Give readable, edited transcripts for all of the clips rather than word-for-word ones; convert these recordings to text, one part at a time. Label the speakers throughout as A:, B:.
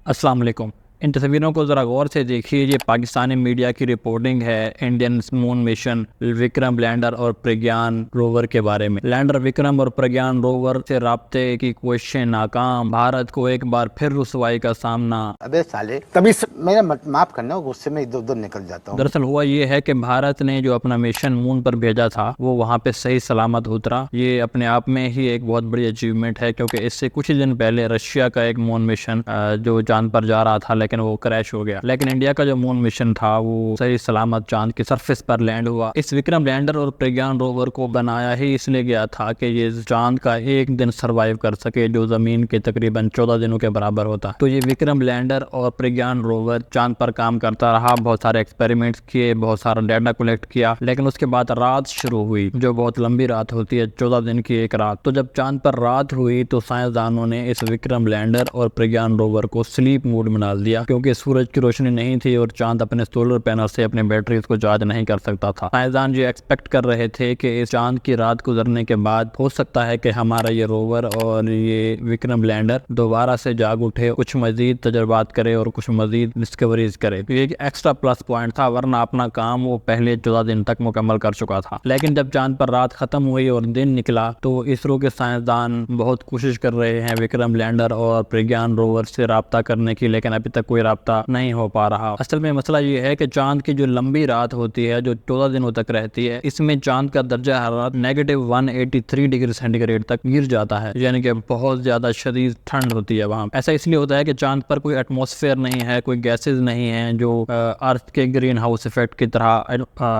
A: अस्सलाम वालेकुम। इन तस्वीरों को ज़रा गौर से देखिए। ये पाकिस्तानी मीडिया की रिपोर्टिंग है Indian moon mission Vikram lander और प्रज्ञान रोवर के बारे में। लैंडर विक्रम और प्रज्ञान रोवर से राब्ते की कोशिशें नाकाम, भारत को एक बार फिर रुसवाई का सामना।
B: अबे साले तभी मेरा माफ करना, गुस्से में इधर उधर निकल जाता हूँ।
A: दरअसल हुआ ये है कि भारत ने जो अपना मिशन मून पर भेजा था वो वहाँ पे सही सलामत उतरा। ये अपने आप में ही एक बहुत बड़ी अचीवमेंट है, क्योंकि इससे कुछ ही दिन पहले रशिया का एक मून मिशन जो चांद पर जा रहा था लेकिन वो क्रैश हो गया। लेकिन इंडिया का जो मून मिशन था वो सही सलामत चांद की सरफेस पर लैंड हुआ। इस विक्रम लैंडर और प्रज्ञान रोवर को बनाया ही इसलिए गया था कि ये चांद का एक दिन सरवाइव कर सके, जो जमीन के तकरीबन 14 दिनों के बराबर होता। तो ये विक्रम लैंडर और प्रज्ञान रोवर चांद पर काम करता रहा, बहुत सारे एक्सपेरिमेंट्स किए, बहुत सारा डाटा कलेक्ट किया। लेकिन उसके बाद रात शुरू हुई, जो बहुत लंबी रात होती है, 14 दिन की एक रात। तो जब चांद पर रात हुई तो साइंसदानों ने इस विक्रम लैंडर और प्रज्ञान रोवर को स्लीप मोड में डाल दिया, क्योंकि सूरज की रोशनी नहीं थी और चांद अपने सोलर पैनल से अपने बैटरीज को चार्ज नहीं कर सकता था। साइंसदान ये एक्सपेक्ट कर रहे थे कि इस चांद की रात गुजरने के बाद हो सकता है कि हमारा ये रोवर और ये विक्रम लैंडर दोबारा से जाग उठे, कुछ मजीद तजर्बात करे और कुछ मजीद डिस्कवरीज करे। तो ये एक एक्स्ट्रा प्लस पॉइंट था, वरना अपना काम वो पहले 14 दिन तक मुकम्मल कर चुका था। लेकिन जब चांद पर रात खत्म हुई और दिन निकला तो इसरो के साइंसदान बहुत कोशिश कर रहे हैं विक्रम लैंडर और प्रज्ञान रोवर से राब्ता करने की, लेकिन अभी तक कोई राब्ता नहीं हो पा रहा। असल में मसला ये है कि चांद की जो लंबी रात होती है, जो 14 दिनों तक रहती है, इसमें चांद का दर्जा हरारत -183 डिग्री सेंटीग्रेड तक गिर जाता है, यानी कि बहुत ज्यादा शदीद ठंड होती है वहाँ। ऐसा इसलिए होता है कि चांद पर कोई एटमॉस्फेयर नहीं है, कोई गैसेज नहीं है जो अर्थ के ग्रीन हाउस इफेक्ट की तरह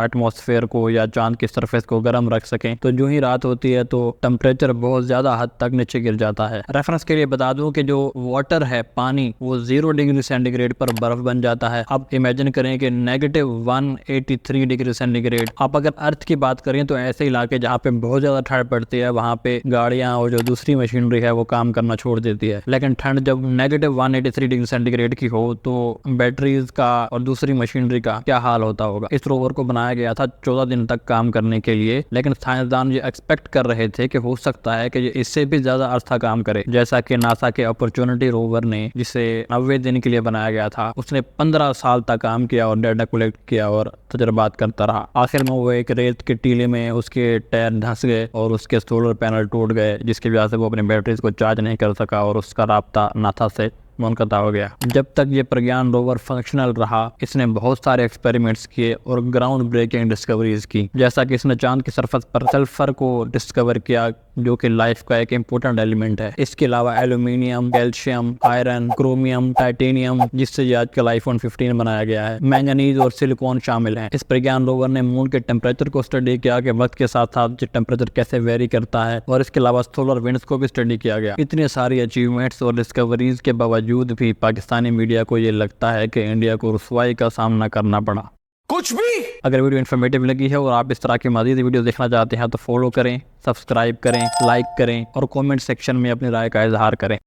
A: एटमॉस्फेयर को या चांद की सरफेस को गर्म रख सकें। तो जो ही रात होती है तो टेम्परेचर बहुत ज्यादा हद तक नीचे गिर जाता है। रेफरेंस के लिए बता दूं कि जो वाटर है, पानी, वो 0 डिग्री सेंटीग्रेड पर बर्फ बन जाता है। अब इमेजिन करें कि -183 डिग्री सेंटीग्रेड। आप अगर अर्थ की बात करें तो ऐसे इलाके जहाँ पे बहुत ज्यादा ठंड पड़ती है वहाँ पे गाड़ियाँ और जो दूसरी मशीनरी है वो काम करना छोड़ देती है। लेकिन ठंड जब -183 डिग्री सेंटीग्रेड की हो तो बैटरीज का और दूसरी मशीनरी का क्या हाल होता होगा। इस रोवर को बनाया गया था 14 दिन तक काम करने के लिए, लेकिन साइंसदान ये एक्सपेक्ट कर रहे थे कि हो सकता है कि ये इससे भी ज्यादा अरसा काम करे। जैसा कि नासा के अपॉर्चुनिटी रोवर ने, जिसे 90 दिन के लिए बनाया गया था, उसने 15 साल तक काम किया और डाटा कलेक्ट किया और तजर्बात करता रहा। आखिर में वो एक रेत के टीले में उसके टायर धंस गए और उसके सोलर पैनल टूट गए, जिसकी वजह से वो अपने बैटरीज को चार्ज नहीं कर सका और उसका राब्ता नासा से मुनक़ता हो गया। जब तक ये प्रज्ञान रोवर फंक्शनल रहा, इसने बहुत सारे एक्सपेरिमेंट्स किए और ग्राउंड ब्रेकिंग डिस्कवरीज की। जैसा कि इसने चांद की सरफेस पर सल्फर को डिस्कवर किया, जो कि लाइफ का एक इम्पोर्टेंट एलिमेंट है। इसके अलावा aluminium, calcium, iron, chromium, titanium, जिससे ये आज का आईफोन 15 बनाया गया है, मैंगनीज और सिलिकॉन शामिल हैं। इस प्रज्ञान रोवर ने मून के टेम्परेचर को स्टडी किया कि वक्त के साथ साथ टेम्परेचर कैसे वेरी करता है, और इसके अलावा सोलर विंड्स को भी स्टडी किया गया। इतनी सारी अचीवमेंट्स और डिस्कवरीज के बावजूद भी पाकिस्तानी मीडिया को ये लगता है कि इंडिया को रुसवाई का सामना करना पड़ा।
C: कुछ भी।
A: अगर वीडियो इन्फॉर्मेटिव लगी है और आप इस तरह की मज़ीद वीडियो देखना चाहते हैं तो फॉलो करें, सब्सक्राइब करें, लाइक करें और कमेंट सेक्शन में अपनी राय का इजहार करें।